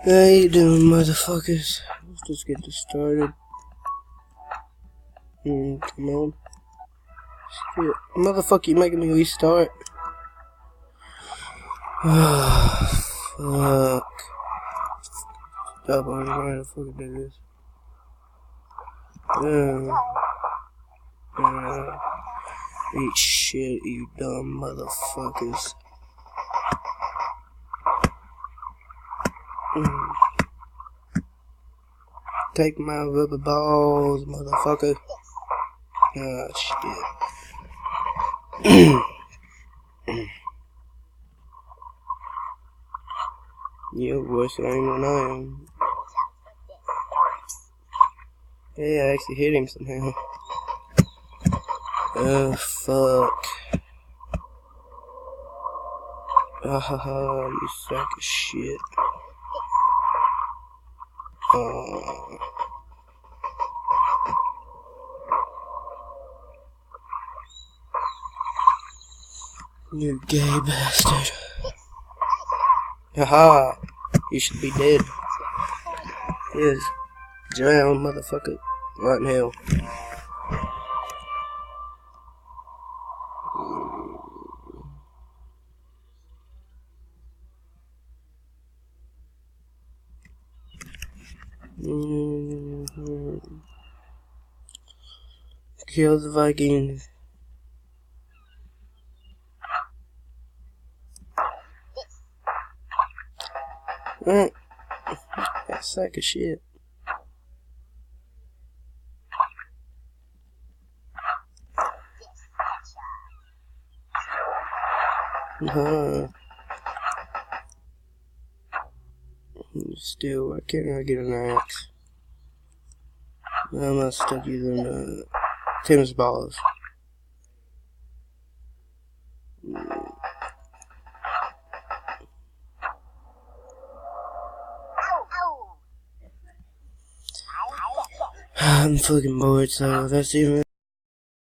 How you doing, motherfuckers? Let's just get this started. Come on. Shit. Motherfucker, you making me restart? Fuck. Stop on the right, the fuck did this. Eat shit, you dumb motherfuckers. Take my rubber balls, motherfucker. Ah, shit. You're worse than I am. Hey, I actually hit him somehow. Oh, fuck. You sack of shit. You gay bastard. Haha, you should be dead. Yes, drown, motherfucker. Right in hell. Kill the Vikings. That sack of shit. Still, why can't I get an axe? I'm not stuck using tennis balls. I'm fucking bored, so that's even